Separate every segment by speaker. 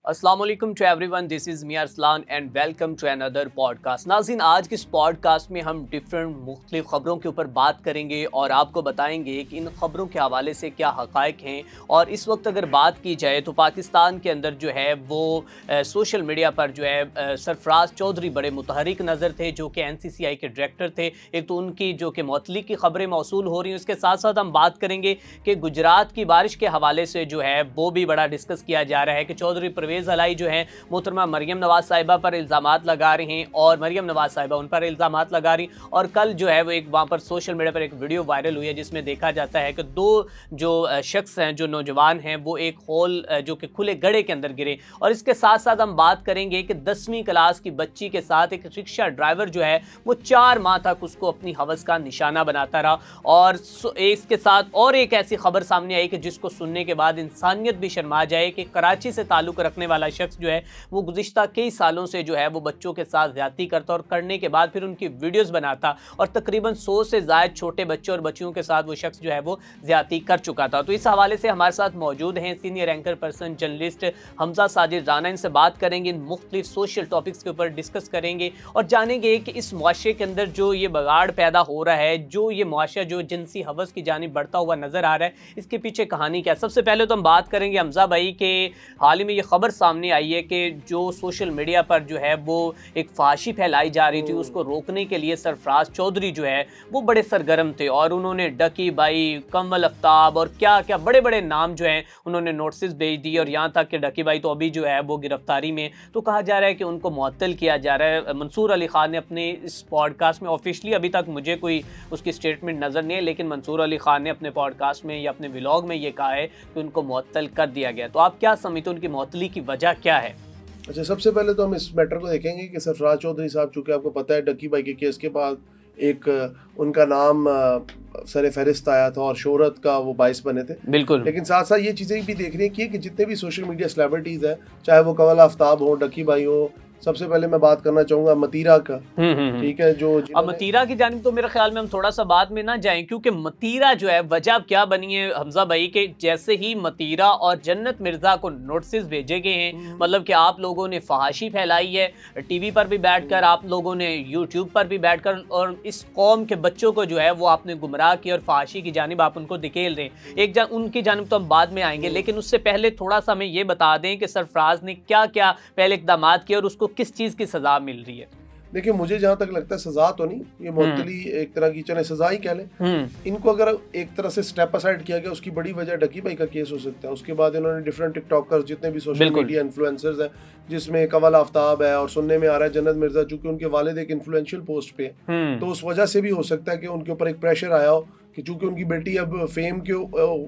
Speaker 1: अस्सलाम वालेकुम to everyone, this is me Arsalan and welcome to another podcast. नाज़रीन, आज के इस पॉडकास्ट में हम डिफरेंट मुख्तलिफ ख़बरों के ऊपर बात करेंगे और आपको बताएंगे कि इन ख़बरों के हवाले से क्या हक़ाइक़ हैं। और इस वक्त अगर बात की जाए तो पाकिस्तान के अंदर जो है वो सोशल मीडिया पर जो है सरफराज चौधरी बड़े मुतहरिक नज़र थे, जो कि NCCI के डायरेक्टर थे। एक तो उनकी जो कि मौतली की ख़बरें मौसूल हो रही हैं, उसके साथ साथ हम बात करेंगे कि गुजरात की बारिश के हवाले से जो है वो भी बड़ा डिस्कस किया जा रहा है कि चौधरी हलाई जो है मोहतरमा मरियम नवाज साहिबा पर इल्ज़ामात लगा रही हैं और मरियम नवाज साहिबा उन पर इल्ज़ामात लगा रही। और कल जो है वो एक वहाँ पर सोशल मीडिया पर एक वीडियो वायरल हुई है जिसमें देखा जाता है कि दो जो शख्स हैं, जो नौजवान हैं, वो एक होल जो कि खुले गड्ढे के अंदर गिरे। और इसके साथ साथ हम बात करेंगे कि 10वीं क्लास की बच्ची के साथ एक रिक्शा ड्राइवर जो है वो 4 माह तक उसको अपनी हवस का निशाना बनाता रहा। और इसके साथ और एक ऐसी खबर सामने आई कि जिसको सुनने के बाद इंसानियत भी शर्मा जाए कि कराची से ताल्लुक़ रखने वाला शख्स जो है वो गुज़िश्ता कई सालों से जो है वो बच्चों के साथ ज़्यादती करता और करने के बाद फिर उनकी वीडियोस बनाता और तकरीबन 100 से ज़ायद छोटे बच्चों और बच्चियों के साथ वो शख्स जो है वो ज़्यादती कर चुका था। तो इस हवाले से हमारे साथ मौजूद हैं senior anchor person journalist Hamza Sajid Rana. इनसे बात करेंगे, इन मुख्तलिफ सोशल टॉपिक्स के ऊपर डिस्कस करेंगे और जानेंगे कि इस मुआशरे के अंदर जो ये बगाड़ पैदा हो रहा है, जो ये मुआशरा जो जिनसी हवस की जानिब बढ़ता हुआ नज़र आ रहा है, इसके पीछे कहानी क्या है। सबसे पहले तो हम बात करेंगे हमजा भाई के हाल ही में ये खबर सामने आई है कि जो सोशल मीडिया पर जो है वो एक फाशी फैलाई जा रही थी, उसको रोकने के लिए सरफराज चौधरी जो है वो बड़े सरगर्म थे और उन्होंने डकी भाई, कमल आफ्ताब और क्या क्या बड़े बड़े नाम जो हैं उन्होंने नोटिस भेज दी। और यहाँ तक कि डकी भाई तो अभी जो है वो गिरफ्तारी में, तो कहा जा रहा है कि उनको मुअत्तल किया जा रहा है। मंसूर अली खान ने अपने इस पॉडकास्ट में ऑफिशियली अभी तक मुझे कोई उसकी स्टेटमेंट नज़र नहीं है, लेकिन मंसूर अली खान ने अपने पॉडकास्ट में या अपने व्लॉग में ये कहा है कि उनको मुअत्तल कर दिया गया। तो आप क्या समझते हो, उनकी मुअत्तली की वजह क्या है?
Speaker 2: अच्छा, सबसे पहले तो हम इस मैटर को देखेंगे कि सरफराज चौधरी साहब, चूँकि आपको पता है डक्की भाई के केस के बाद एक उनका नाम सर फहरिस्त आया था और शोहरत का वो बाइस बने थे।
Speaker 1: बिल्कुल।
Speaker 2: लेकिन साथ साथ ये चीज़ें भी देखनी है कि जितने भी सोशल मीडिया सेलिब्रिटीज़ हैं, चाहे वो कमल आफ्ताब हो, डक्की भाई हो, सबसे पहले मैं बात करना चाहूँगा मतीरा का। ठीक है, जो
Speaker 1: अब मतीरा की जानिब तो मेरे ख्याल में हम थोड़ा सा बाद में ना जाएं, क्योंकि मतीरा जो है वजह क्या बनी है हमजा भाई के जैसे ही मतीरा और जन्नत मिर्जा को नोटिस भेजे गए हैं, मतलब कि आप लोगों ने फहाशी फैलाई है टीवी पर भी बैठकर, आप लोगों ने यूट्यूब पर भी बैठकर, और इस कौम के बच्चों को जो है वो आपने गुमराह किया और फहाशी की जानिब आप उनको धकेल रहे हैं। उनकी जानिब तो हम बाद में आएंगे, लेकिन उससे पहले थोड़ा सा हमें ये बता दें कि सरफराज ने क्या क्या पहले इक़दाम किए और उसको किस चीज़ की सज़ा मिल रही है।
Speaker 2: देखिए, मुझे जहाँ तक लगता है सजा तो नहीं, ये मुअत्तली एक तरह की, चले सजा ही कह लें। इनको अगर एक तरह से स्टेप असाइड किया गया, उसकी बड़ी वजह डकी भाई का केस हो सकता है। उसके बाद इन्होंने डिफरेंट टिकटॉकर्स, जितने भी सोशल मीडिया इन्फ्लुएंसर्स हैं, जिसमें कमल आफ्ताब है और सुनने में आ रहा है जन्नत मिर्जा, चूंकि उनके वालिद एक इन्फ्लुएंशियल पोस्ट पे, तो उस वजह से भी हो सकता है कि उनके ऊपर एक प्रेशर आया हो कि चूंकि उनकी बेटी अब फेम के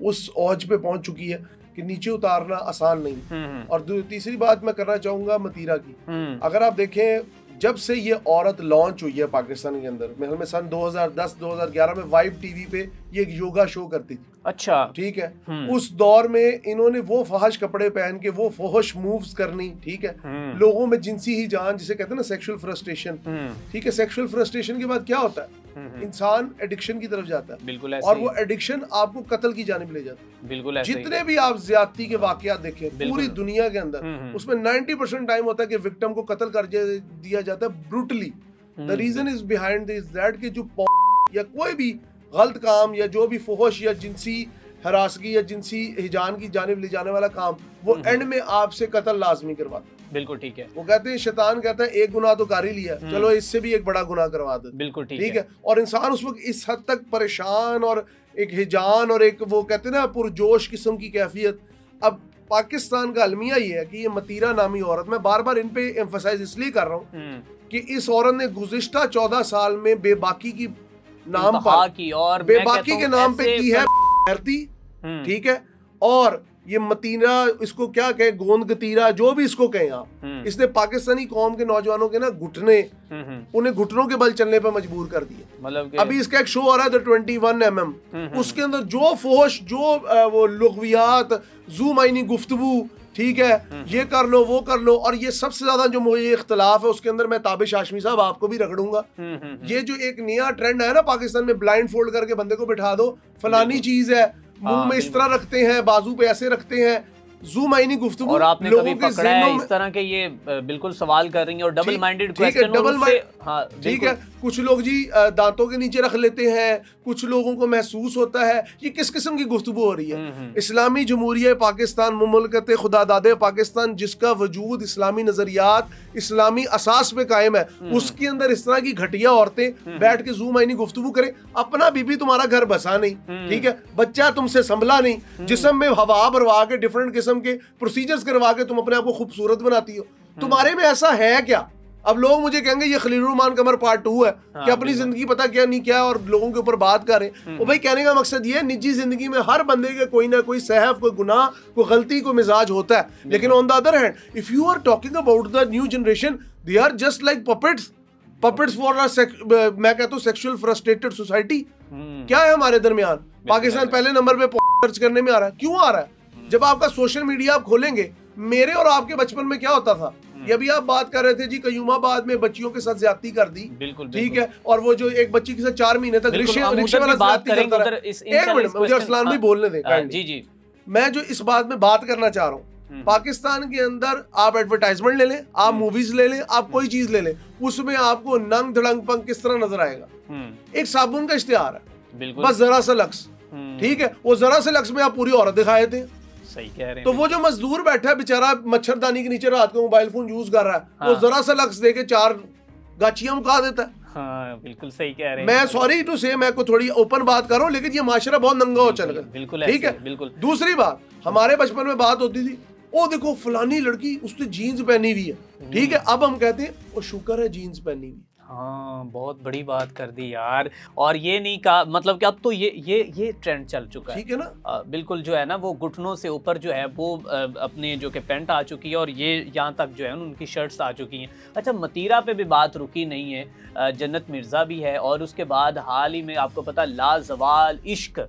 Speaker 2: उस औज पे पहुंच चुकी है कि नीचे उतारना आसान नहीं। और तीसरी बात मैं करना चाहूंगा मतीरा की। अगर आप देखें, जब से ये औरत लॉन्च हुई है पाकिस्तान के अंदर, मेरे में सन 2010-2011 में वाइब टीवी पे ये एक योगा शो करती थी।
Speaker 1: अच्छा, ठीक
Speaker 2: है। उस दौर में इन्होंने वो फहश कपड़े पहन के वो फहश मूव्स करनी, ठीक है, लोगों में जिनसी ही जान, जिसे कहते हैं ना सेक्सुअल फ्रस्ट्रेशन, ठीक है। सेक्सुअल फ्रस्ट्रेशन के बाद क्या होता है, इंसान एडिक्शन की तरफ जाता है।
Speaker 1: बिल्कुल ऐसे
Speaker 2: और वो एडिक्शन आपको कत्ल की जानिब ले जाता है।
Speaker 1: बिल्कुल ऐसे
Speaker 2: जितने भी आप ज्यादती के वाकयात देखें पूरी दुनिया के अंदर, उसमें 90% टाइम होता है कि विक्टिम को कत्ल कर दिया जाता है brutally. The reason is behind this that कि जो या कोई भी गलत काम या जो भी फहश या जिनसी हरासगी या जिनसी हिजान की जानिब ले जाने वाला काम, वो एंड में आपसे कत्ल लाजमी करवाता है।
Speaker 1: बिल्कुल ठीक है।
Speaker 2: वो कहते हैं, शैतान कहता है एक गुनाह तो कर ही लिया, चलो इससे भी एक बड़ा गुनाह करवा दे।
Speaker 1: बिल्कुल
Speaker 2: ठीक है। और इंसान उस वक्त इस हद तक परेशान और एक हिजान और एक वो कहते हैं ना पुरजोश किस्म की कैफियत। अब पाकिस्तान का अलमिया ये है कि ये मतीरा नामी औरत, मैं बार बार इन पे एम्फसाइज इसलिए कर रहा हूँ कि इस औरत ने गुज़िश्ता 14 साल में बेबाकी की नाम पर
Speaker 1: की और
Speaker 2: बेबाकी के नाम पे की है धरती, ठीक है। और ये मतीरा, इसको क्या कहे, गोंद गतीरा, जो भी इसको कहें आप, इसने पाकिस्तानी कौम के नौजवानों के ना घुटने, उन्हें घुटनों के बल चलने पर मजबूर कर दिया।
Speaker 1: मतलब
Speaker 2: अभी इसका एक शो आ रहा है 21mm, उसके अंदर जो फोश, जो वो लुग़वियात, ज़ू मायनी गुफ्तगू, ठीक है, ये कर लो वो कर लो। और ये सबसे ज्यादा जो मुझे इख्तलाफ है उसके अंदर, मैं ताबिश हाशमी साहब आपको भी रगड़ूंगा, ये जो एक नया ट्रेंड है ना पाकिस्तान में, ब्लाइंड फोल्ड करके बंदे को बिठा दो, फलानी चीज है, मुंह में इस तरह रखते हैं, बाजू पे ऐसे रखते हैं, जूम आईनी गुफ्तगू
Speaker 1: और आपने कभी पकड़ा है इस तरह के ये बिल्कुल सवाल कर रही हैं और डबल माइंडेड क्वेश्चन
Speaker 2: ठीक है। कुछ लोग जी दांतों के नीचे रख लेते हैं, कुछ लोगों को महसूस होता है ये किस किस्म की गुफ्तगू हो रही है। इस्लामी जमहूरिया पाकिस्तान मुमलकत खुदादादे पाकिस्तान जिसका वजूद इस्लामी नजरियात इस्लामी असास पे कायम है, उसके अंदर इस तरह की घटिया औरतें बैठ के जूम आईनी गुफ्तगू करे। अपना बीबी तुम्हारा घर बसा नहीं, ठीक है, बच्चा तुमसे संभला नहीं, जिस्म में हवा भरवा के डिफरेंट किस्म के प्रोसीजर्स करवा के तुम अपने आप को खूबसूरत बनाती हो। तुम्हारे में ऐसा है क्या? अब लोग मुझे कहेंगे ये खलीलुर रहमान कमर पार्ट 2 है कि अपनी जिंदगी पता क्या नहीं क्या और लोगों के ऊपर बात कर रहे हैं। भाई कहने का मकसद ये है निजी जिंदगी में हर बंदे के कोई ना कोई सहफ, कोई गुनाह, कोई गलती, कोई मिजाज होता है, लेकिन on the other hand if you are talking about the new generation they are just like puppets for मैं कहता हूँ सेक्सुअल फ्रस्ट्रेटेड सोसाइटी। क्या है हमारे दरमियान? पाकिस्तान पहले नंबर पे सर्च करने में आ रहा है। क्यों आ रहा है? जब आपका सोशल मीडिया आप खोलेंगे, मेरे और आपके बचपन में क्या होता था? ये अभी आप बात कर रहे थे जी कयूमाबाद में बच्चियों के साथ ज्यादती कर दी, ठीक है, और वो जो एक बच्ची के साथ 4 महीने तक रिक्शे वाला ज्यादती करता रहा। एक मिनट मुझे अरसलान भी बोलने दें।
Speaker 1: जी
Speaker 2: मैं जो इस बात में बात करना चाह रहा हूँ, पाकिस्तान के अंदर आप एडवर्टाइजमेंट ले लें, आप मूवीज ले लें, आप कोई चीज ले लें, उसमें आपको नंग धड़ंग पंग किस तरह नजर आएगा? एक साबुन का इश्तिहार है, बस जरा सा लक्स, ठीक है, वो जरा से लक्स में आप पूरी औरत दिखाए थे।
Speaker 1: सही कह रहे हैं।
Speaker 2: तो वो जो मजदूर बैठा है बेचारा मच्छरदानी के नीचे रात को मोबाइल फोन यूज कर रहा है, वो जरा सा लक्स देके 4 गाचियां मुका देता है।
Speaker 1: हाँ, बिल्कुल सही कह रहे हैं।
Speaker 2: मैं सॉरी टू से मैं को थोड़ी ओपन बात कर रहा हूँ, लेकिन ये माशरा बहुत नंगा हो चल गया।
Speaker 1: बिल्कुल
Speaker 2: ठीक है।
Speaker 1: बिल्कुल।
Speaker 2: दूसरी बात, हमारे बचपन में बात होती थी, ओ देखो फलानी लड़की उसने जीन्स पहनी हुई है, ठीक है, अब हम कहते हैं वो शुक्र है जीन्स पहनी हुई।
Speaker 1: हाँ, बहुत बड़ी बात कर दी यार। और ये नहीं कहा, मतलब कि अब तो ये ट्रेंड चल चुका है,
Speaker 2: ठीक है ना?
Speaker 1: बिल्कुल जो है ना वो घुटनों से ऊपर जो है वो अपने जो कि पैंट आ चुकी है और ये यहाँ तक जो है उनकी शर्ट्स आ चुकी हैं। अच्छा, मतीरा पे भी बात रुकी नहीं है, जन्नत मिर्जा भी है, और उसके बाद हाल ही में आपको पता लाजवाल इश्क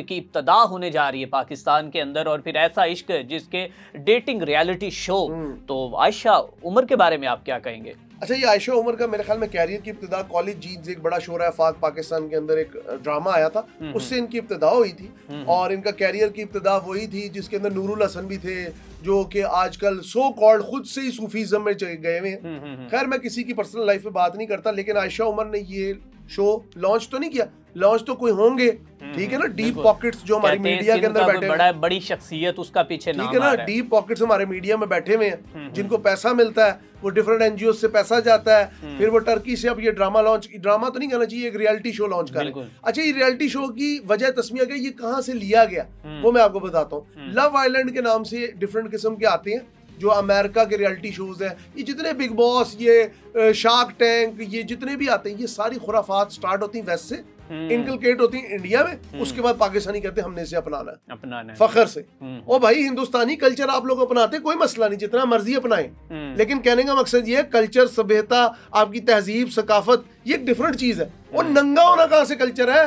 Speaker 1: की इब्तदा होने जा रही है पाकिस्तान के अंदर, और फिर ऐसा इश्क जिसके डेटिंग रियलिटी शो। तो आयशा उमर के बारे में आप क्या कहेंगे?
Speaker 2: अच्छा, ये आयशा उमर का मेरे ख्याल में कैरियर की इब्तिदा कॉलेज जीन्स एक बड़ा शो रहा है पाकिस्तान के अंदर, एक ड्रामा आया था, उससे इनकी इब्तिदा हुई थी, और इनका कैरियर की इब्तिदा वही थी जिसके अंदर नूरुल हसन भी थे, जो कि आजकल सो कॉल्ड खुद से ही सूफीज्म में गए हुए हैं। खैर मैं किसी की पर्सनल लाइफ पे बात नहीं करता, लेकिन आयशा उमर ने ये शो लॉन्च तो नहीं किया, लॉन्च तो कोई होंगे, ठीक है ना, डीप पॉकेट्स जो हमारी मीडिया के अंदर बैठे
Speaker 1: बड़ा बड़ी शख्सियत उसका पीछे नाम,
Speaker 2: ठीक है ना, डीप पॉकेट्स हमारे मीडिया में बैठे हुए हैं, जिनको पैसा मिलता है, वो डिफरेंट एनजीओ से पैसा जाता है, फिर वो टर्की से अब ये ड्रामा तो नहीं कहना चाहिए, एक रियलिटी शो लॉन्च कर रहे हैं। अच्छा, ये रियलिटी शो की वजह तस्मिया क्या, ये कहाँ से लिया गया वो मैं आपको बताता हूँ। लव आइलैंड के नाम से डिफरेंट किस्म के आते हैं जो अमेरिका के रियलिटी शोज हैं, ये जितने बिग बॉस, ये शार्क टैंक, ये जितने भी आते हैं, ये सारी खुराफात स्टार्ट होती हैं वेस्ट से, इनकलकेट होती है इंडिया में, उसके बाद पाकिस्तानी कहते हैं हमने इसे अपनाना है फखर से। ओ भाई, हिंदुस्तानी कल्चर आप लोग अपनाते, कोई मसला नहीं, जितना मर्जी अपनाएं, लेकिन कहने का मकसद ये कल्चर, सभ्यता, आपकी तहजीब, सकाफत, ये एक डिफरेंट चीज है। और नंगा होना कहाँ से कल्चर है?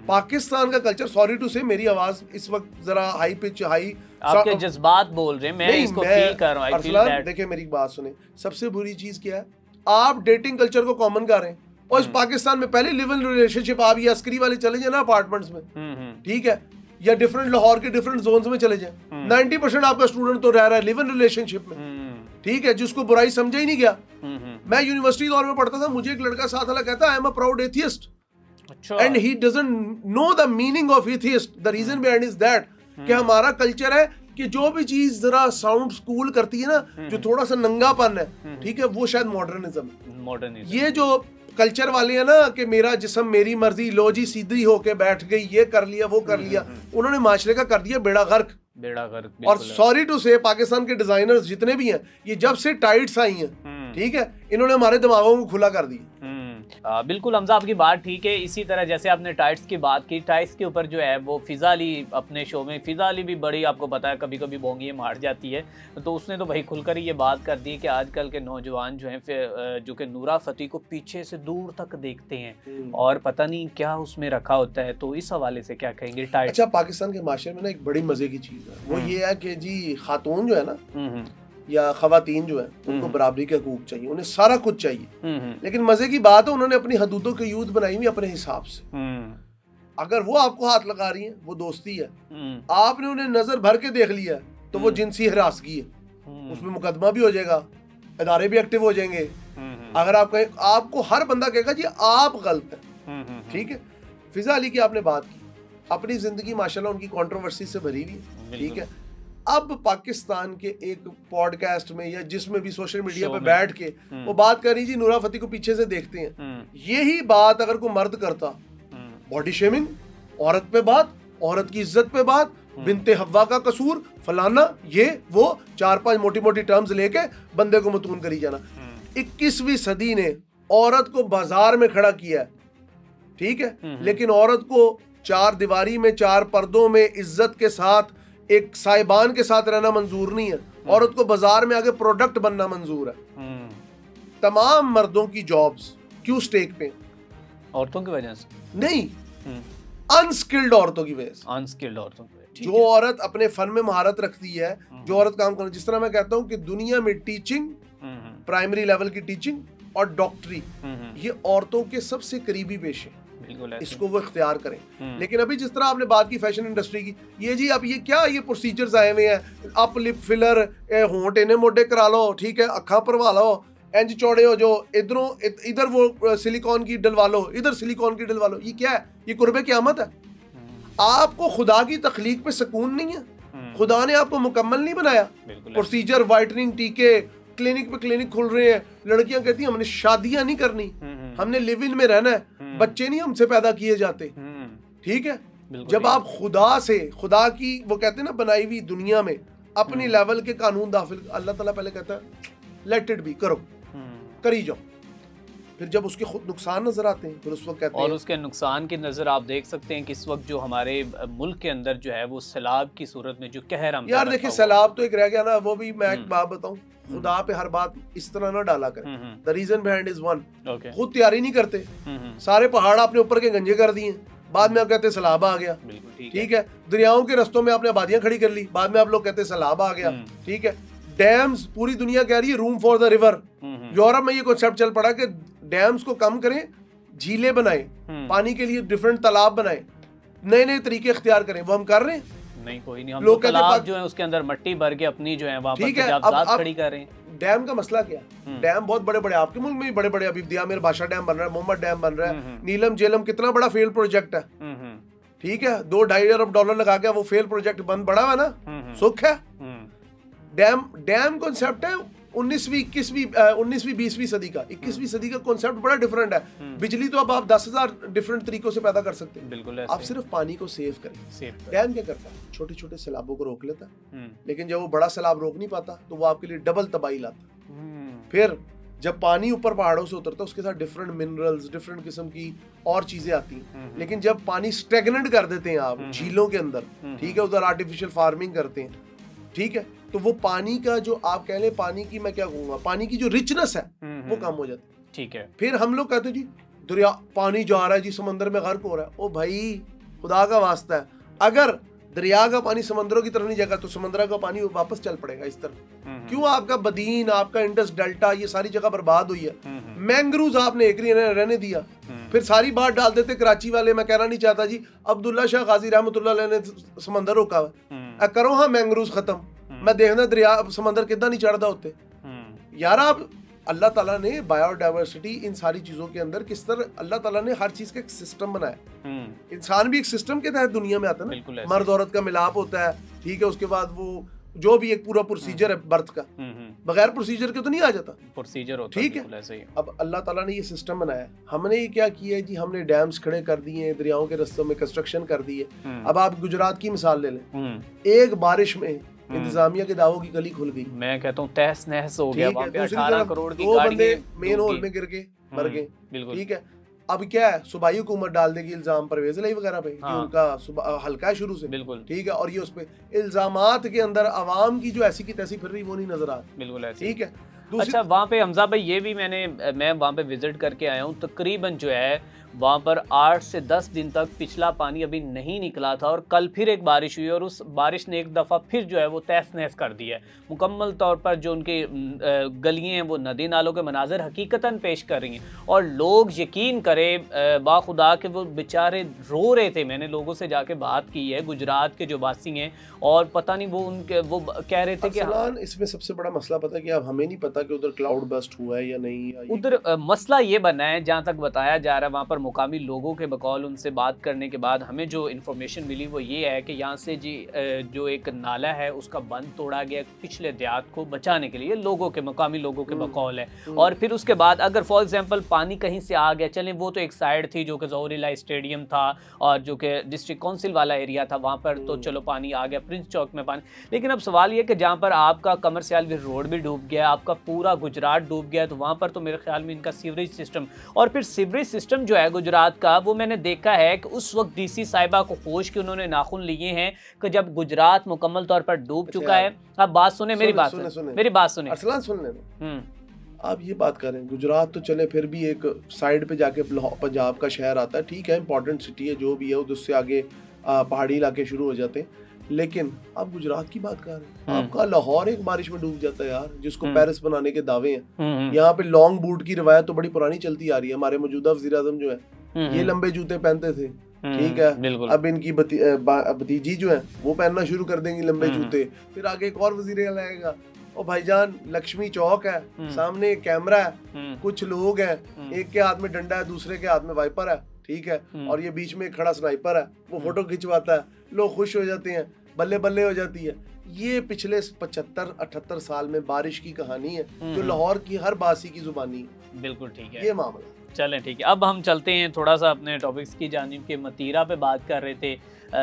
Speaker 2: पाकिस्तान का कल्चर, सॉरी टू से मेरी आवाज इस वक्त जरा हाई पिच, हाई,
Speaker 1: आपके जज्बात बोल रहे हैं, मैं इसको फील कर रहा हूं, आई फील दैट।
Speaker 2: देखिए मेरी बात सुने, सबसे बुरी चीज क्या है, आप डेटिंग कल्चर को कॉमन कर रहे हैं, और इस पाकिस्तान में पहले लिव इन रिलेशनशिप, आप ये अस्करी वाले चले जाए ना अपार्टमेंट्स में, ठीक है, या डिफरेंट लाहौर के डिफरेंट जोन्स में चले जाए, 90% आपका स्टूडेंट तो रह रहा है लिव इन रिलेशनशिप में, ठीक है, जिसको बुराई समझा ही नहीं गया। मैं यूनिवर्सिटी दौर में पढ़ता था, मुझे एक लड़का साथ वाला कहता, I am a proud atheist, and he doesn't know the meaning of atheist. The reason behind is that कि हमारा कल्चर है कि जो भी चीज जरा साउंड कूल करती है ना, जो थोड़ा सा नंगापन है, ठीक है, वो शायद मॉडर्निज्म। ये जो कल्चर वाले हैं ना कि मेरा जिस्म मेरी मर्जी, लो जी सीधी होके बैठ गई, ये कर लिया वो कर लिया, उन्होंने माशरे का कर दिया बेड़ा गर्क। और सॉरी टू से पाकिस्तान के डिजाइनर्स जितने भी हैं, ये जब से टाइट्स आई हैं, ठीक है, इन्होंने हमारे दिमागों को खुला कर दिया।
Speaker 1: बिल्कुल हमजा, आपकी बात ठीक है। इसी तरह जैसे आपने टाइट्स की बात की, टाइट्स के ऊपर जो है वो फिजा अली अपने शो में, फिजा अली भी बड़ी आपको पता है कभी कभी बोंगी मार जाती है, तो उसने तो भाई खुलकर ही ये बात कर दी कि आजकल के नौजवान जो हैं जो कि नूरा फतेही को पीछे से दूर तक देखते हैं और पता नहीं क्या उसमें रखा होता है, तो इस हवाले से क्या कहेंगे टाइट्स?
Speaker 2: अच्छा, पाकिस्तान के माशरे में ना एक बड़ी मजे की चीज है, वो ये है कि जी खातून जो है ना या खवातीन जो है, उनको बराबरी के हकूक चाहिए, उन्हें सारा कुछ चाहिए, लेकिन मजे की बात है उन्होंने अपनी हदूदों की यूद बनाई हुई अपने हिसाब से। अगर वो आपको हाथ लगा रही हैं, वो दोस्ती है, आपने उन्हें नजर भर के देख लिया, तो वो जिनसी हरासगी है, उसमें मुकदमा भी हो जाएगा, इदारे भी एक्टिव हो जाएंगे। अगर आप कहें, आपको हर बंदा कहेगा जी आप गलत हैं, ठीक है। फिजा अली की आपने बात की, अपनी जिंदगी माशाल्लाह उनकी कंट्रोवर्सी से भरी हुई है, ठीक है। अब पाकिस्तान के एक पॉडकास्ट में या जिसमें भी सोशल मीडिया पे बैठ के वो बात कर रही जी नूरा फतेही को पीछे से देखते हैं, यही बात अगर कोई मर्द करता, बॉडी शेमिंग, औरत पे बात, औरत की इज्जत पे बात, बिनते हव्वा का कसूर, फलाना, ये वो 4-5 मोटी मोटी टर्म्स लेके बंदे को मतून करी जाना। 21वीं सदी ने औरत को बाजार में खड़ा किया है, ठीक है, लेकिन औरत को 4 दीवारी में, 4 पर्दों में इज्जत के साथ एक साहिबान के साथ रहना मंजूर नहीं है। औरत को बाजार में आगे प्रोडक्ट बनना मंजूर है। तमाम मर्दों की जॉब्स क्यों स्टेक पे?
Speaker 1: औरतों की वजह से
Speaker 2: नहीं, अनस्किल्ड औरतों की वजह से।
Speaker 1: अनस्किल्ड औरतों की वजह से।
Speaker 2: जो औरत अपने फन में महारत रखती है, जो औरत काम कर, जिस तरह मैं कहता हूँ कि दुनिया में टीचिंग, प्राइमरी लेवल की टीचिंग और डॉक्टरी, ये औरतों के सबसे करीबी पेशे, इसको वो इख्तियार करें। लेकिन अभी जिस तरह आपने बात की फैशन इंडस्ट्री की, ये जी अब ये क्या, ये प्रोसीजर्स आए हुए हैं, अप लिप फिलर, होंठ इन्हें मोटे करा लो, ठीक है, अखा परवा लो, इंज चौड़े हो जो, इधर वो सिलिकॉन की डलवा लो, इधर सिलिकॉन की डलवा लो। ये क्या है? ये कुर्बे क़यामत है। आपको खुदा की तख्लीक पे सुकून नहीं है, खुदा ने आपको मुकम्मल नहीं बनाया। प्रोसीजर, वाइटनिंग, टीके, क्लिनिक पे क्लिनिक खुल रहे हैं। लड़कियां कहती हैं हमने शादियां नहीं करनी, हमने लिव इन में रहना है, बच्चे नहीं हमसे पैदा किए जाते, ठीक है। जब आप खुदा से, खुदा की वो कहते हैं ना बनाई हुई दुनिया में अपनी लेवल के कानून दाखिल, अल्लाह ताला पहले कहता है लेट इट बी, करो, करी जाओ। फिर जब उसके खुद नुकसान नजर आते हैं, फिर उस वक्त कहते हैं,
Speaker 1: और उसके नुकसान की नजर आप देख सकते हैं कि इस वक्त जो हमारे मुल्क के अंदर जो है वो सैलाब की सूरत में जो कहर हम,
Speaker 2: यार देखिए सैलाब तो एक रह गया ना, वो भी मैं एक बात बताऊं, खुदा पे हर बात इस तरह ना डाला करें। The reason behind is one, खुद तैयारी नहीं करते, सारे पहाड़ आपने ऊपर के गंजे कर दिए, बाद में आप कहते सैलाब आ गया, ठीक है। दरियाओं के रस्तों में आपने आबादियां खड़ी कर ली, बाद में आप लोग कहते सैलाब आ गया, ठीक है। डैम्स, पूरी दुनिया कह रही है room for the river. Europe में ये कॉन्सेप्ट चल पड़ा कि डैम्स को कम करें, झीलें बनाएं, पानी के लिए डिफरेंट तालाब बनाएं, नए नए तरीके इख्तियार करें। वो हम कर रहे हैं?
Speaker 1: नहीं, कोई नहीं। हम लोग तालाब जो है उसके अंदर मट्टी भर के अपनी जो है वहां पर तेजाबजात खड़ी कर रहे हैं।
Speaker 2: डैम का मसला क्या? डैम बहुत बड़े बड़े, आपके मुल्क में भी बड़े बड़े, अभी दियामिर बादशाह डैम बन रहा है, मोहम्मद डैम बन रहा है, नीलम जेलम कितना बड़ा फेल प्रोजेक्ट है, ठीक है। $2-2.5 अरब लगा के वो फेल प्रोजेक्ट बंद पड़ा हुआ ना, सुख है। डैम कॉन्सेप्ट है 19वीं 20वीं सदी का। 21वीं सदी का कॉन्सेप्ट बड़ा डिफरेंट है। बिजली तो अब आप 10,000 डिफरेंट तरीकों से पैदा कर सकते हैं, बिल्कुल आप सिर्फ पानी को सेव करें। डैम क्या करता है? छोटे छोटे सैलाबों को रोक लेता है, लेकिन जब वो बड़ा सैलाब रोक नहीं पाता तो वो आपके लिए डबल तबाही लाता। फिर जब पानी ऊपर पहाड़ों से उतरता है, उसके साथ डिफरेंट मिनरल्स, डिफरेंट किस्म की और चीजें आती हैं। लेकिन जब पानी स्टेगनेंट कर देते हैं आप झीलों के अंदर, ठीक है, उधर आर्टिफिशियल फार्मिंग करते हैं, ठीक है, तो वो पानी का जो आप कह लें, पानी की मैं क्या कहूँगा, पानी की जो रिचनेस है वो कम हो जाती है, ठीक है। फिर हम लोग कहते हैं जी दरिया पानी जा रहा है जी, समंदर में गर्क हो रहा है। ओ भाई, खुदा का वास्ता है, अगर दरिया का पानी समंदरों की तरफ नहीं जाएगा तो समंदर का पानी वापस चल पड़ेगा इस तरफ। क्यों? आपका बदीन, आपका इंडस डेल्टा, ये सारी जगह बर्बाद हुई है। मैंग्रूव्स आपने एक रहने दिया, फिर सारी बात डाल देते कराची वाले। मैं कहना नहीं चाहता जी, अब्दुल्ला शाह गाजी रहमतुल्लाह अलैह ने समंदर रोका हुआ, करो हाँ मैंग्रूव्स खत्म, मैं देखना दरिया समंदर कितना नहीं चढ़ता होते। यार आप, अल्लाह ताला ने बायोडाइवर्सिटी, इन सारी चीजों के अंदर किस तरह अल्लाह ताला ने हर चीज का एक सिस्टम बनाया। इंसान भी एक सिस्टम के तहत दुनिया में आता है ना, मर्द औरत का मिलाप होता है, ठीक है। उसके बाद वो जो भी एक पूरा प्रोसीजर है बर्थ का, बगैर प्रोसीजर के तो नहीं आ जाता, प्रोसीजर होता है, ठीक है। अब अल्लाह ताला ने ये सिस्टम बनाया, हमने ये क्या किया है जी, हमने डैम्स खड़े कर दिए, दरियाओं के रस्तों में कंस्ट्रक्शन कर दी है। अब आप गुजरात की मिसाल ले लें, एक बारिश में इंतजामिया के दावों की गली खुल गई, मैं कहता हूँ तहस नहस हो गया, वहाँ पे 18 करोड़ की गाड़ियां मेन होल में गिर के मर गए, ठीक है। अब क्या है, सूबाई हुकूमत डाल देगी इल्जाम परवेज इलाही वगैरह पे, हाँ। उनका हल्का है शुरू से, बिल्कुल ठीक है। और ये उस पे इल्जामात के अंदर आवाम की जो ऐसी की तैसी फिर रही वो नहीं नजर आ, बिल्कुल ऐसी, ठीक है। अच्छा, वहाँ पे हमजा भाई ये भी मैं वहाँ पे विजिट करके आया हूँ, तकरीबन जो है
Speaker 1: वहाँ पर 8 से 10 दिन तक पिछला पानी अभी नहीं निकला था और कल फिर एक बारिश हुई और उस बारिश ने एक दफ़ा फिर जो है वो तहस नहस कर दिया है। मुकम्मल तौर पर जो उनकी गलियाँ हैं वो नदी नालों के मनाजर हकीकतन पेश कर रही हैं और लोग यकीन करें बाखुदा कि वो बेचारे रो रहे थे। मैंने लोगों से जाके बात की है, गुजरात के जो वासी हैं, और पता नहीं वो कह रहे थे कि
Speaker 2: इसमें सबसे बड़ा मसला पता है कि अब हमें नहीं पता कि उधर क्लाउड बस्ट हुआ है या नहीं।
Speaker 1: उधर मसला ये बना है, जहाँ तक बताया जा रहा है, वहाँ पर मुकामी लोगों के बकौल उनसे बात करने के बाद हमें जो इन्फॉर्मेशन मिली वो ये है कि यहाँ से जो एक नाला है उसका बंद तोड़ा गया पिछले देहात को बचाने के लिए, लोगों के मुकामी लोगों के बकौल है। और फिर उसके बाद अगर फॉर एग्जांपल पानी कहीं से आ गया, चलें वो तो एक साइड थी जो कि ज़ोहर स्टेडियम था और जो कि डिस्ट्रिक्ट काउंसिल वाला एरिया था, वहाँ पर तो चलो पानी आ गया, प्रिंस चौक में पानी। लेकिन अब सवाल ये कि जहाँ पर आपका कमर्शियल रोड भी डूब गया, आपका पूरा गुजरात डूब गया, तो वहाँ पर तो मेरे ख्याल में इनका सीवरेज सिस्टम, और फिर सीवरेज सिस्टम जो है गुजरात का, वो मैंने देखा है कि उस वक्त डीसी साहिबा को खोज के उन्होंने नाखून लिए हैं कि जब गुजरात मुकम्मल तौर पर डूब चुका है। अब बात सुने, मेरी बात सुने, मेरी बात सुने,
Speaker 2: अरसलान सुन लेना। आप ये बात करें, गुजरात तो चले फिर भी एक साइड पे जाके पंजाब का शहर आता है, ठीक है, इंपॉर्टेंट सिटी है, जो भी है, उससे आगे पहाड़ी इलाके शुरू हो जाते हैं। लेकिन आप गुजरात की बात कर रहे हैं, आपका लाहौर एक बारिश में डूब जाता है यार, जिसको पेरिस बनाने के दावे हैं। यहाँ पे लॉन्ग बूट की रिवायत तो बड़ी पुरानी चलती आ रही है। हमारे मौजूदा वज़ीर आज़म जो है ये लंबे जूते पहनते थे, ठीक है, अब इनकी भतीजी जो है वो पहनना शुरू कर देंगी लंबे जूते, फिर आगे एक और वज़ीर आएगा। ओ भाईजान, लक्ष्मी चौक है, सामने एक कैमरा है, कुछ लोग हैं, एक के हाथ में डंडा है, दूसरे के हाथ में वाइपर है, ठीक है, और ये बीच में एक खड़ा स्नाइपर है, वो फोटो खिंचवाता है, लोग खुश हो जाते हैं, बल्ले बल्ले हो जाती है। ये पिछले 75-78 साल में बारिश की कहानी है जो लाहौर की हर बासी की जुबानी है।
Speaker 1: बिल्कुल ठीक है,
Speaker 2: ये मामला।
Speaker 1: चलें ठीक है, अब हम चलते हैं थोड़ा सा अपने टॉपिक्स की जानिब के। मतीरा पे बात कर रहे थे,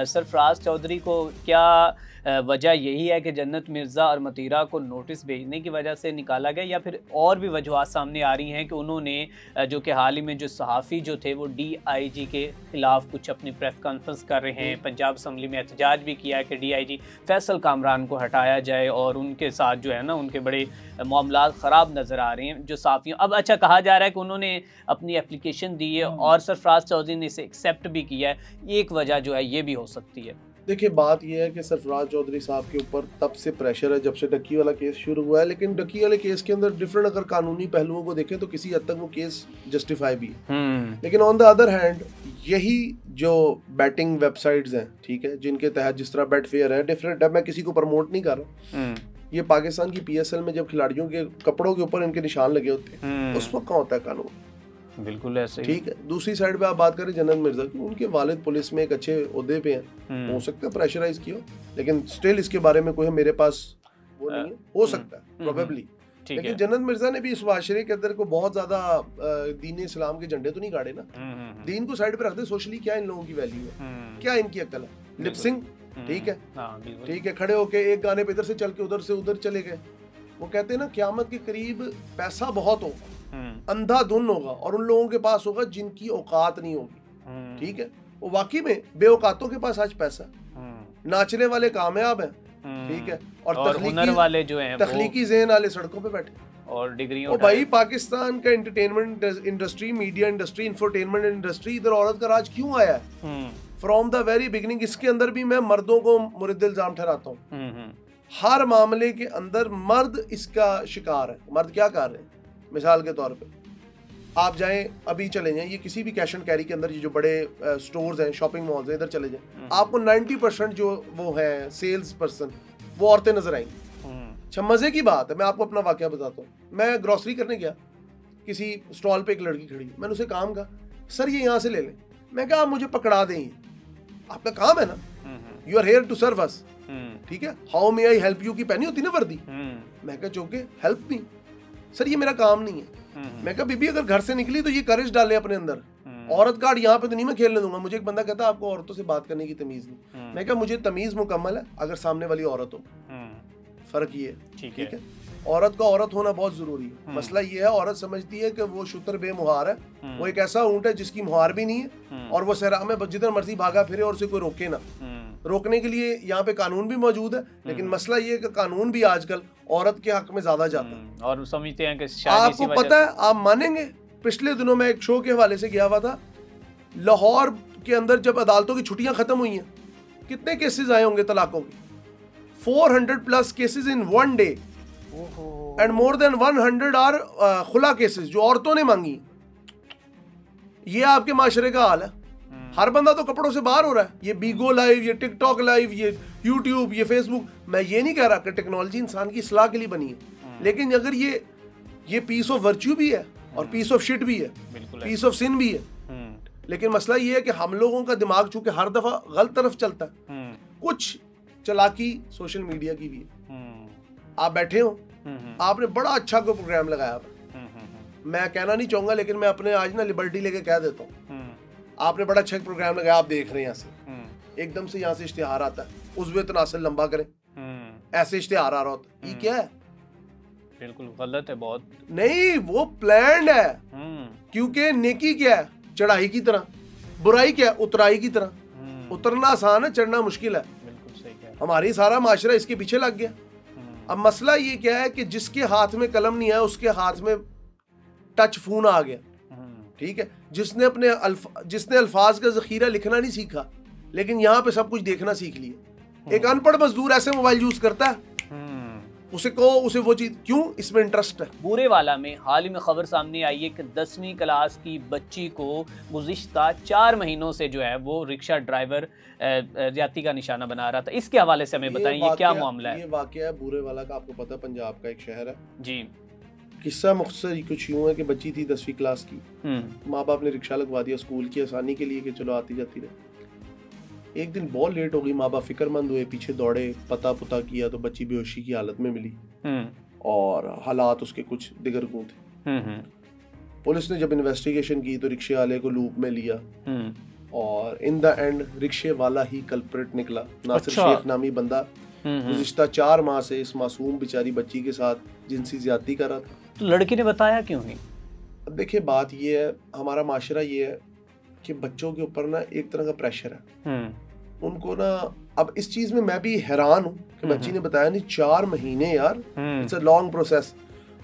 Speaker 1: सरफराज चौधरी को क्या वजह यही है कि जन्नत मिर्ज़ा और मतीरा को नोटिस भेजने की वजह से निकाला गया, या फिर और भी वजूहात सामने आ रही हैं कि उन्होंने जो कि हाल ही में जो सहाफ़ी जो थे वो DIG के ख़िलाफ़ कुछ अपनी प्रेस कॉन्फ्रेंस कर रहे हैं, पंजाब असम्बली में एहतजाज भी किया है कि DIG फैसल कामरान को हटाया जाए, और उनके साथ जो है ना उनके बड़े मामलात ख़राब नज़र आ रहे हैं जो सहाफ़ियों। अब अच्छा, कहा जा रहा है कि उन्होंने अपनी एप्लीकेशन दी है और सरफराज चौधरी ने इसे एक्सेप्ट भी किया है, एक वजह जो है ये भी हो सकती है।
Speaker 2: देखिए, बात यह है कि सरफराज चौधरी साहब के ऊपर तब से प्रेशर है जब से डक्की वाला केस शुरू हुआ है, लेकिन डक्की वाले केस के अंदर डिफरेंट अगर कानूनी पहलुओं को देखें तो किसी हद तक वो केस जस्टिफाई भी है। लेकिन ऑन द अदर हैंड यही जो बैटिंग वेबसाइट्स हैं, ठीक है, जिनके तहत जिस तरह बेट फेयर है, डिफरेंट है, मैं किसी को प्रमोट नहीं कर रहा, ये पाकिस्तान की PSL में जब खिलाड़ियों के कपड़ों के ऊपर इनके निशान लगे होते हैं उस वक्त कहाँ होता है कानून,
Speaker 1: बिल्कुल ऐसे ही।
Speaker 2: ठीक है। दूसरी साइड पे आप बात करें जन्नत मिर्जा की, उनके वालिद पुलिस में एक अच्छे ओहदे पे हैं, हो सकता है प्रेशराइज किया, लेकिन स्टिल इसके बारे में कोई मेरे पास वो नहीं है, हो सकता है प्रोबेबली। लेकिन जन्नत मिर्जा ने भी इस माशरे के अंदर को बहुत ज्यादा दीन इस्लाम के झंडे तो नहीं गाड़े ना, दीन को साइड पे रख दे, सोशली क्या इन लोगों की वैल्यू है, क्या इनकी अक्ल है, लिपसिंग, ठीक है, ठीक है, खड़े होके एक गाने पे इधर से चल के उधर से उधर चले गए। वो कहते हैं ना, क़यामत के करीब पैसा बहुत होगा, अंधाधुन होगा, और उन लोगों के पास होगा जिनकी औकात नहीं होगी, ठीक है। वो वाकई में बेऔकातों के पास आज पैसा, नाचने वाले कामयाब हैं, ठीक है, और
Speaker 1: हुनर वाले जो हैं,
Speaker 2: तख्लीकी ज़हन वाले सड़कों पे बैठे
Speaker 1: और डिग्रियों।
Speaker 2: भाई, पाकिस्तान का entertainment industry, media industry, infotainment industry, इधर औरत का राज क्यों आया है फ्रॉम द वेरी बिगिनिंग। इसके अंदर भी मैं मर्दों को मुर्द इल्जाम ठहराता हूँ, हर मामले के अंदर मर्द इसका शिकार है। मर्द क्या कर रहे हैं, मिसाल के तौर पे आप जाएं, अभी चले जाएं, ये किसी भी कैश एंड कैरी के अंदर ये जो बड़े स्टोर्स हैं, शॉपिंग मॉल्स हैं, इधर चले जाएं, आपको 90% जो वो है सेल्स पर्सन वो औरतें नजर आएंगी। अच्छा, मजे की बात है, मैं आपको अपना वाकया बताता हूँ। मैं ग्रोसरी करने गया, किसी स्टॉल पे एक लड़की खड़ी, मैंने उसे काम कहा, सर ये यहाँ से ले लें। मैं कहा, आप मुझे पकड़ा दें, ये आपका काम है ना, you are here to serve us, ठीक है, how may I help you की पहनी होती ना वर्दी। मैं कहा, चौके हेल्प मी, सर ये मेरा काम नहीं है। मैं कहा, बीबी अगर घर से निकली तो ये करेज डाले अपने अंदर, औरत कार्ड यहाँ पे तो नहीं मैं खेलने दूंगा। मुझे एक बंदा कहता, आपको औरतों से बात करने की तमीज नहीं। मैं कहा, मुझे तमीज मुकम्मल है अगर सामने वाली औरत हो, फर्क ये ठीक है, औरत का औरत होना बहुत जरूरी है। मसला ये है, औरत समझती है कि वो शुतर बेमुहार है, वो एक ऐसा ऊंट है जिसकी मुहार भी नहीं है, और वो सहरा में जिधर मर्जी भागा फिरे और उसे कोई रोके ना। रोकने के लिए यहाँ पे कानून भी मौजूद है, लेकिन मसला ये है कि कानून भी आजकल औरत के हक में ज्यादा जाता है,
Speaker 1: और समझते हैं कि
Speaker 2: आपको पता है, आप मानेंगे, पिछले दिनों में एक शो के हवाले से गया हुआ था, लाहौर के अंदर जब अदालतों की छुट्टियां खत्म हुई हैं, कितने केसेस आए होंगे तलाकों के? 400+ cases in one day and more than 100 are खुला केसेस जो औरतों ने मांगी। ये आपके माशरे का हाल है। हर बंदा तो कपड़ों से बाहर हो रहा है। ये बीगो लाइव, ये टिकटॉक लाइव, ये यूट्यूब, ये फेसबुक। मैं ये नहीं कह रहा कि टेक्नोलॉजी इंसान की इस्लाह के लिए बनी है, लेकिन अगर ये पीस ऑफ वर्च्यू भी है और पीस ऑफ शिट भी है, पीस ऑफ सिन भी है। लेकिन मसला ये है कि हम लोगों का दिमाग चूंकि हर दफा गलत तरफ चलता है, कुछ चालाकी सोशल मीडिया की भी है। आप बैठे हो, आपने बड़ा अच्छा कोई प्रोग्राम लगाया, मैं कहना नहीं चाहूंगा लेकिन मैं अपने आज ना लिबर्टी लेके कह देता हूँ, आपने बड़ा अच्छा प्रोग्राम लगाया, आप देख रहे हैं यहाँ से एकदम से यहाँ से इश्तिहार आता है, उस तनासिल लंबा करें, ऐसे इश्तिहार आ रहा होता है, ये क्या है?
Speaker 1: बिल्कुल गलत है बहुत।
Speaker 2: नहीं, वो प्लान्ड है, क्योंकि नेकी क्या है? चढ़ाई की तरह, बुराई क्या है? उतराई की तरह। उतरना आसान है, चढ़ना मुश्किल है।
Speaker 1: बिल्कुल सही कहा।
Speaker 2: हमारी सारा माशरा इसके पीछे लग गया। अब मसला ये क्या है कि जिसके हाथ में कलम नहीं है उसके हाथ में टच फोन आ गया, ठीक है। जिसने अल्फाज का जखीरा लिखना नहीं सीखा, लेकिन यहाँ पे सब कुछ देखना सीख लिया। एक अनपढ़ मजदूर ऐसे मोबाइल यूज करता है, उसे कहो उसे वो चीज क्यों, इसमें इंटरेस्ट है।
Speaker 1: बुरे वाला में हाल ही में खबर सामने आई है कि 10वीं क्लास की बच्ची को गुज़िश्ता 4 महीनों से जो है वो रिक्शा ड्राइवर ज्यादती का निशाना बना रहा था। इसके हवाले से हमें बताएं, ये क्या मामला है?
Speaker 2: ये वाकया है बुरे वाला का, आपको पता है पंजाब का एक शहर है
Speaker 1: जी।
Speaker 2: किस्सा मुख्तसर कुछ यूं है कि बच्ची थी 10वीं क्लास की, माँ बाप ने रिक्शा लगवा दिया स्कूल की आसानी के लिए कि चलो आती जाती रहे। एक दिन बहुत लेट हो गई, माँ बाप फिक्रमंद हुए, पीछे दौड़े, पता पुता किया तो बच्ची बेहोशी की हालत में मिली और हालात उसके कुछ दिगरगूं थे। पुलिस ने जब इन्वेस्टिगेशन की तो रिक्शे वाले को लूप में लिया और इन द एंड रिक्शे वाला ही कल्प्रिट निकला। नासिर शेख नामी बंदा गुज़िश्ता 4 माह से इस मासूम बेचारी बच्ची के साथ जिनसी ज्यादती कर रहा था।
Speaker 1: तो लड़की ने बताया क्यों नहीं?
Speaker 2: अब देखिए बात ये है, हमारा माशरा ये है कि बच्चों के ऊपर ना एक तरह का प्रेशर है, उनको ना। अब इस चीज में मैं भी हैरान हूँ कि बच्ची ने बताया नहीं, 4 महीने यार, इट्स अ लॉन्ग प्रोसेस।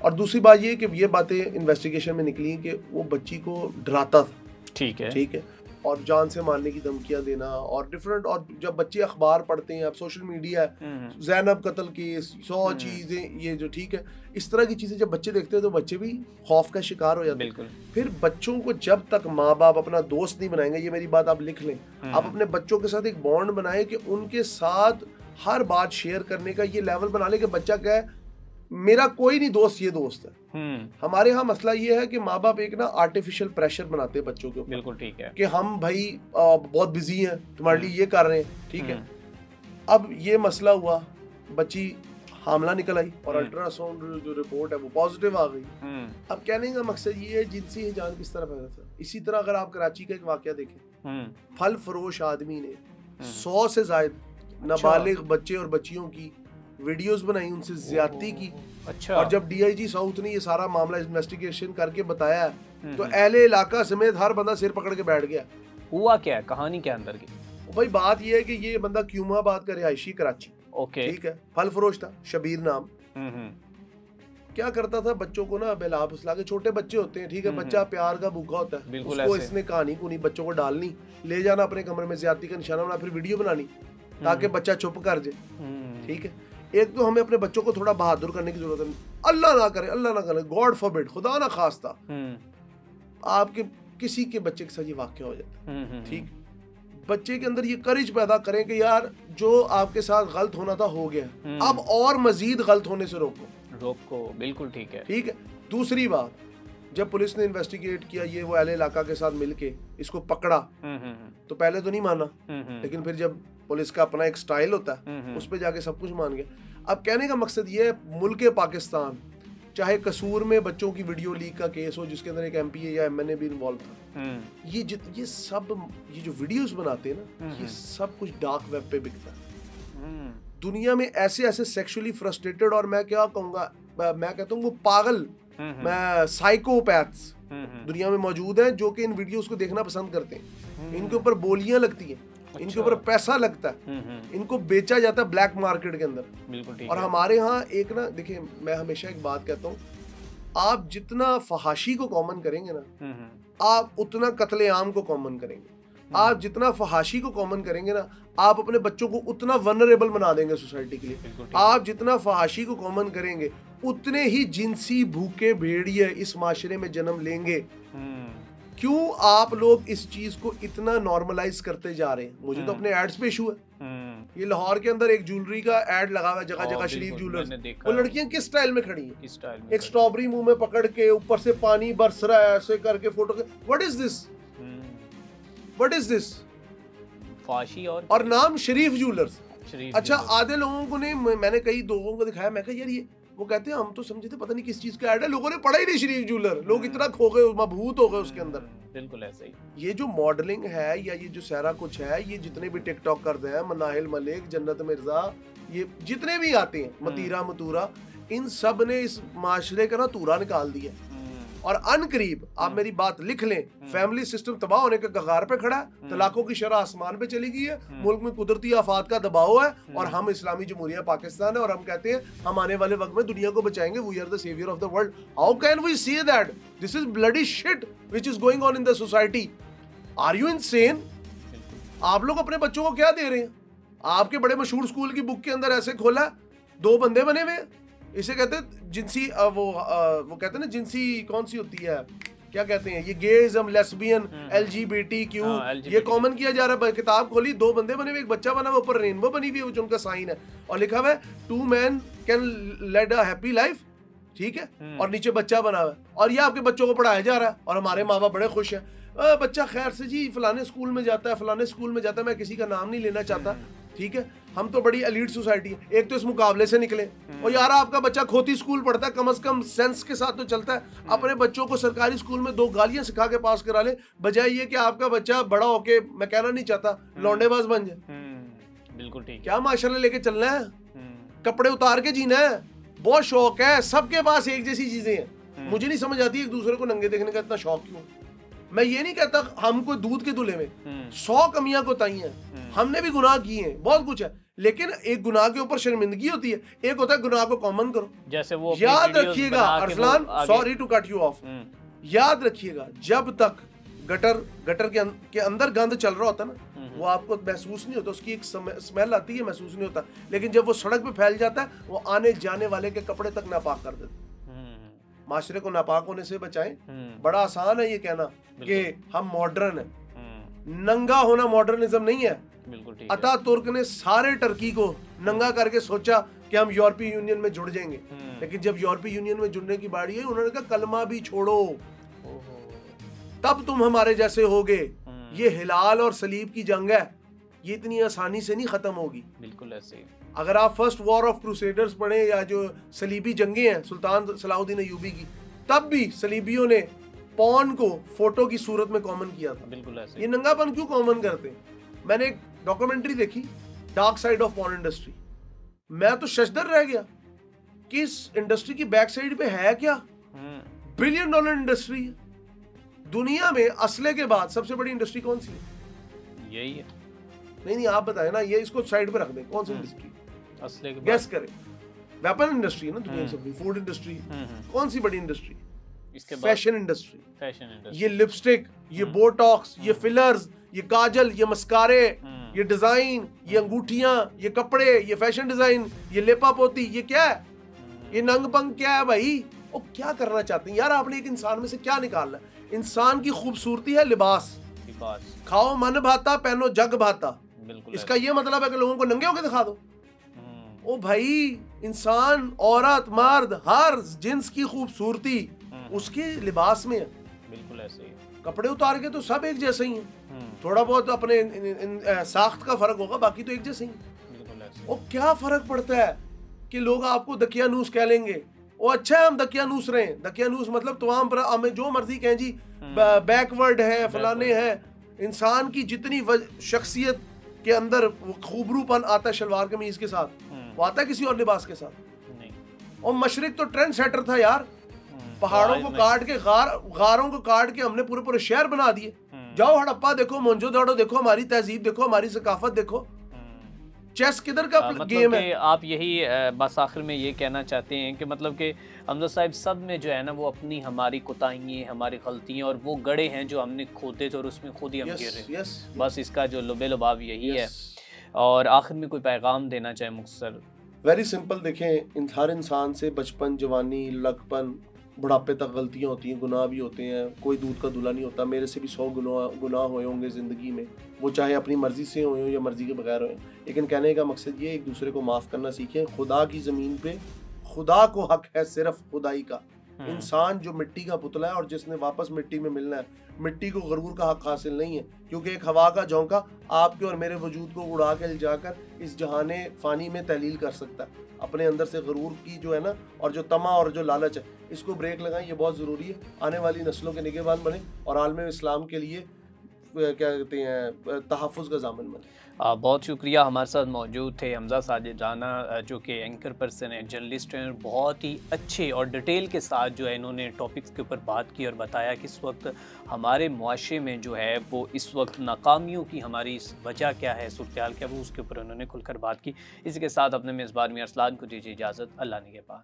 Speaker 2: और दूसरी बात ये कि ये बातें इन्वेस्टिगेशन में निकली कि वो बच्ची को डराता था, ठीक है, और जान से मारने की धमकियां देना और डिफरेंट। और जब बच्चे अखबार पढ़ते हैं, अब सोशल मीडिया है, ज़ैनब कत्ल केस, 100 चीजें, ये जो ठीक है, इस तरह की चीजें जब बच्चे देखते हैं तो बच्चे भी खौफ का शिकार हो जाते हैं। फिर बच्चों को जब तक माँ बाप अपना दोस्त नहीं बनाएंगे, ये मेरी बात आप लिख लें, आप अपने बच्चों के साथ एक बॉन्ड बनाए कि उनके साथ हर बात शेयर करने का ये लेवल बना ले कि बच्चा कहे मेरा कोई नहीं दोस्त, ये दोस्त है। हमारे यहाँ मसला ये है कि माँ बाप एक ना आर्टिफिशियल प्रेशर बनाते हैं बच्चों के ऊपर।
Speaker 1: बिल्कुल ठीक है
Speaker 2: कि हम भाई बहुत बिजी हैं, तुम्हारे लिए ये कर रहे हैं, ठीक है। अब ये मसला हुआ, बच्ची हामला निकल आई और अल्ट्रासाउंड जो रिपोर्ट है वो पॉजिटिव आ गई। अब कहने का मकसद ये है जिनसी हिजान किस तरह पैदा था। इसी तरह अगर आप कराची का एक वाकया देखें, फल फरोश आदमी ने 100 से ज्यादा नाबालिग बच्चे और बच्चियों की वीडियोस बनाई, उनसे ज्यादती की।
Speaker 1: अच्छा।
Speaker 2: और जब डीआईजी साउथ ने ये सारा मामला इन्वेस्टिगेशन करके बताया तो अहले इलाका समेत हर बंदा सिर पकड़ के बैठ गया।
Speaker 1: हुआ क्या है, कहानी क्या अंदर की?
Speaker 2: भाई बात ये है कि ये बंदा क्यूमाबाद का रिहायशी कराची,
Speaker 1: ओके,
Speaker 2: ठीक है, फल फरोश था, शबीर नाम। क्या करता था, बच्चों को ना बेला फुसला के, छोटे बच्चे होते हैं, ठीक है, बच्चा प्यार का भूखा होता है, उसको इसने कहानी को नहीं, बच्चों को डालनी, ले जाना अपने कमरे में, ज्यादती का निशाना बना, फिर वीडियो बनानी ताकि बच्चा चुप कर जाए, ठीक है। एक तो हमें अपने बच्चों को थोड़ा बहादुर करने की जरूरत है, अल्लाह ना करे, गॉड फॉरबिड, खुदा ना खास्ता आपके किसी के बच्चे के साथ ये वाकया हो जाता है, ठीक। बच्चे के अंदर ये करेज पैदा करें कि यार जो आपके साथ गलत होना था हो गया, अब और मजीद गलत होने से रोको। बिल्कुल ठीक है, ठीक है। दूसरी बात, जब पुलिस ने इन्वेस्टिगेट किया, ये वो अहले इलाका के साथ मिलके इसको पकड़ा, तो पहले तो नहीं माना, लेकिन फिर जब पुलिस का अपना एक स्टाइल होता है उस पे जाके सब कुछ मान गया। अब कहने का मकसद ये है, मुल्क पाकिस्तान, चाहे कसूर में बच्चों की वीडियो लीक का केस हो जिसके अंदर एक एमपीए या एमएनए भी इन्वॉल्व था, ये सब ये जो वीडियोस बनाते हैं ना, ये सब कुछ डार्क वेब पे बिकता है। दुनिया में ऐसे ऐसे सेक्सुअली फ्रस्ट्रेटेड, और मैं क्या कहूँगा, मैं कहता हूँ वो पागल, मैं साइकोपैथ्स दुनिया में मौजूद हैं जो कि इन वीडियोस को देखना पसंद करते हैं। इनके ऊपर बोलियां लगती हैं, इनके ऊपर पैसा लगता है, इनको बेचा जाता है ब्लैक मार्केट के अंदर। बिल्कुल ठीक। और हमारे यहाँ एक ना, देखिए मैं हमेशा एक बात कहता हूँ, आप जितना फहाशी को कॉमन करेंगे ना, आप उतना कत्लेआम को कॉमन करेंगे, आप जितना फहाशी को कॉमन करेंगे ना, आप अपने बच्चों को उतना वनरेबल बना देंगे सोसाइटी के लिए। आप जितना फहाशी को कॉमन करेंगे उतने ही जिनसी भूखे भेड़िए इस माशरे में जन्म लेंगे। क्यों आप लोग इस चीज को इतना नॉर्मलाइज करते जा रहे हैं? मुझे तो अपने एड्स पे इशू है। ये लाहौर के अंदर एक ज्वेलरी का एड लगा हुआ है जगह जगह, शरीफ ज्वेलर्स। वो लड़कियां किस स्टाइल में खड़ी हैं? एक स्ट्रॉबेरी मुंह में पकड़ के, ऊपर से पानी बरस रहा है ऐसे करके photo. What is this? What is this?
Speaker 1: फाशी
Speaker 2: और नाम शरीफ ज्वेलर्स। अच्छा, आधे लोगों को ने, मैंने कई लोगों को दिखाया, मैं कहा यार ये, वो कहते हैं हम तो समझे थे पता नहीं किस चीज का ऐड है, लोगों ने पढ़ा ही नहीं शरीफ ज्वेलर, लोग इतना खो गए, मबहूत हो गए उसके अंदर।
Speaker 1: बिल्कुल ऐसा ही।
Speaker 2: ये जो मॉडलिंग है या ये जो सारा कुछ है, ये जितने भी टिकटॉक करते हैं, मनाहिल मलिक, जन्नत मिर्जा, ये जितने भी आते हैं, मतीरा मतूरा, इन सब ने इस माशरे का ना तूरा निकाल दिया। और अनकरीब आप मेरी बात लिख लें, फैमिली सिस्टम तबाह होने के कगार पे खड़ा है, तलाकों की शरह आसमान पे चली गई है, मुल्क में कुदरती आफात का दबाव है, और हम इस्लामी जमहूरिया पाकिस्तान है और हम कहते हैं हम आने वाले वक्त में दुनिया को बचाएंगे, we are the saviour of the world. How can we see that? This is bloody shit which is going on in the society. Are you insane? आप लोग अपने बच्चों को क्या दे रहे हैं? आपके बड़े मशहूर स्कूल की बुक के अंदर ऐसे खोला, 2 बंदे बने हुए, इसे कहते हैं जिनसी, वो कहते हैं ना जिनसी, कौन सी होती है, क्या कहते हैं ये, गेइज्म, लेस्बियन, LGBTQ, ये कॉमन किया जा रहा है। किताब खोली, 2 बंदे बने हुए, एक बच्चा बना हुआ, ऊपर रेनबो बनी हुई है जो उनका साइन है, और लिखा हुआ है 2 men can lead a happy life, ठीक है, और नीचे बच्चा बना हुआ है, और ये आपके बच्चों को पढ़ाया जा रहा है, और हमारे माँ बाप बड़े खुश हैं। बच्चा खैर से जी फलाने स्कूल में जाता है, फलाने स्कूल में जाता है, मैं किसी का नाम नहीं लेना चाहता, ठीक है, हम तो बड़ी एलीट सोसाइटी है, एक तो इस मुकाबले से निकले। और यार आपका बच्चा खोती स्कूल पढ़ता है, कम से कम सेंस के साथ तो चलता है, अपने बच्चों को सरकारी स्कूल में 2 गालियां सिखा के पास करा ले, बजाय ये कि आपका बच्चा बड़ा होके, मैं कहना नहीं चाहता, लौंडेबाज बन जाए।
Speaker 1: बिल्कुल ठीक।
Speaker 2: क्या माशाल्लाह लेके चलना है, कपड़े उतार के जीना है, बहुत शौक है, सबके पास एक जैसी चीजें हैं। मुझे नहीं समझ आती एक दूसरे को नंगे देखने का इतना शौक क्यों। मैं ये नहीं कहता हम कोई दूध के दूल्हे में, 100 कमियां कोताही हैं, हमने भी गुनाह किए हैं, बहुत कुछ है, लेकिन एक गुनाह के ऊपर शर्मिंदगी होती है, एक होता है गुनाह को कॉमन करो।
Speaker 1: जैसे वो
Speaker 2: याद रखिएगा Arsalan, sorry to cut you off, याद रखिएगा जब तक गटर के अंदर गंद चल रहा होता ना, वो आपको महसूस नहीं होता, उसकी एक स्मेल आती है, महसूस नहीं होता, लेकिन जब वो सड़क पे फैल जाता है, वो आने जाने वाले के कपड़े तक नापाक कर देता है। माशरे को नापाक होने से बचाएं। बड़ा आसान है ये कहना कि हम मॉडर्न हैं, नंगा होना मॉडर्निज्म नहीं है। अता तुर्क ने सारे टर्की को नंगा करके सोचा कि हम यूरोपीय यूनियन में जुड़ जाएंगे, लेकिन जब यूरोपीय यूनियन में जुड़ने की बारी है, उन्होंने कहा कलमा भी छोड़ो, तब तुम हमारे जैसे होगे। ये हिलाल और सलीब की जंग है, ये इतनी आसानी से नहीं खत्म होगी।
Speaker 1: बिल्कुल ऐसे।
Speaker 2: अगर आप फर्स्ट वॉर ऑफ क्रूसेडर्स पढ़े या जो सलीबी जंगें हैं सुल्तान सलाहुद्दीन अय्यूबी की, तब भी सलीबियों ने पॉर्न को फोटो की सूरत में कॉमन किया था।
Speaker 1: बिल्कुल ऐसे।
Speaker 2: ये नंगापन क्यों कॉमन करते हैं? मैंने एक डॉक्यूमेंट्री देखी, dark side of porn industry, मैं तो शशदर रह गया कि इस इंडस्ट्री की बैक साइड पे है क्या। $1 बिलियन इंडस्ट्री है दुनिया में, असले के बाद सबसे बड़ी इंडस्ट्री कौन सी है?
Speaker 1: यही है।
Speaker 2: नहीं आप बताएं ना, ये इसको साइड पे रख दें, कौन सी इंडस्ट्री?
Speaker 1: असले के बाद
Speaker 2: गैस करें। वेपन इंडस्ट्री है ना दुनिया की सबसे, फूड इंडस्ट्री, कौन सी बड़ी इंडस्ट्री?
Speaker 1: इसके बाद
Speaker 2: फैशन इंडस्ट्री।
Speaker 1: फैशन इंडस्ट्री,
Speaker 2: ये लिपस्टिक, ये बोटॉक्स, ये फिलर्स, ये काजल, ये मस्कारे, ये डिजाइन, ये अंगूठियां, ये कपड़े, ये फैशन डिजाइन, ये लेपा पोती, ये क्या है? ये नंगपंग क्या है भाई? वो क्या करना चाहते हैं यार? आपने एक इंसान में से क्या निकालना है? इंसान की खूबसूरती है लिबास, खाओ मन भाता पहनो जग भाता।
Speaker 1: बिल्कुल।
Speaker 2: इसका ये मतलब है कि लोगों को नंगे होकर दिखा दो। ओ भाई, इंसान, औरत, मर्द, हर जिन्स की खूबसूरती उसके लिबास में है।
Speaker 1: बिल्कुल ऐसे ही।
Speaker 2: कपड़े उतार के तो सब एक जैसे ही हैं, थोड़ा बहुत अपने साख्त का फर्क होगा, बाकी तो एक जैसे ही।
Speaker 1: बिल्कुल ऐसे।
Speaker 2: ओ क्या फर्क पड़ता है कि लोग आपको दकियानूस कह लेंगे। ओ अच्छा है हम दकियानूस रहे हैं, दकियानूस मतलब तमाम पर हमें जो मर्जी कहें जी, बैकवर्ड है, फलाने हैं। इंसान की जितनी शख्सियत के अंदर खूबरूपन आता है शलवार कमीज के साथ, वो आता है किसी और लिबास के साथ नहीं। और मशरिक तो ट्रेंड सेटर था यार, पहाड़ों को काट के गारों को काट के हमने पूरे पूरे शहर बना दिए। जाओ हड़प्पा देखो, मोहनजोदड़ो देखो, हमारी तहजीब देखो, हमारी सकाफत देखो। चेस किधर का
Speaker 1: मतलब
Speaker 2: गेम
Speaker 1: कि
Speaker 2: है।
Speaker 1: आप यही बस आखिर में ये कहना चाहते हैं कि मतलब कि हमजा साहब सब में जो है ना वो अपनी हमारी कोताहियाँ हमारी गलतियाँ और वो गड़े हैं जो हमने खोदे थे और उसमें खुद ही हम गिर रहे हैं। बस इसका जो लुबे लुबाव यही है। और आखिर में कोई पैगाम देना चाहे मुख्तसर?
Speaker 2: वेरी सिंपल, देखें हर इंसान से बचपन, जवानी, लड़कपन, बुढ़ापे तक गलतियाँ होती हैं, गुनाह भी होते हैं, कोई दूध का दूल्हा नहीं होता। मेरे से भी 100 गुनाह हुए होंगे ज़िंदगी में, वो चाहे अपनी मर्ज़ी से हुए हों या मर्ज़ी के बगैर हुए। लेकिन कहने का मकसद ये, एक दूसरे को माफ़ करना सीखें। खुदा की ज़मीन पे खुदा को हक है सिर्फ खुदाई का। इंसान जो मिट्टी का पुतला है और जिसने वापस मिट्टी में मिलना है, मिट्टी को गरूर का हक हासिल नहीं है, क्योंकि एक हवा का झोंका आपके और मेरे वजूद को उड़ा के ले जाकर इस जहाने फ़ानी में तहलील कर सकता है। अपने अंदर से गरूर की जो है ना, और जो तमा और जो लालच है, इसको ब्रेक लगाएं। ये बहुत ज़रूरी है। आने वाली नस्लों के निगहबान बने और आलम इस्लाम के लिए क्या कहते हैं, तहफ़्फ़ुज़ का ज़ामिन बने।
Speaker 1: बहुत शुक्रिया, हमारे साथ मौजूद थे हमजा साजिद राना, जो कि एंकर पर्सन है, जर्नलिस्ट हैं। बहुत ही अच्छे और डिटेल के साथ जो है इन्होंने टॉपिक्स के ऊपर बात की और बताया कि इस वक्त हमारे मुआशरे में जो है वो इस वक्त नाकामियों की हमारी वजह क्या है, सूरत-ए-हाल क्या है, वो उसके ऊपर उन्होंने खुलकर बात की। इसी के साथ अपने मेज़बान मियां अरसलान को दीजिए इजाज़त। अल्लाह निगहबान।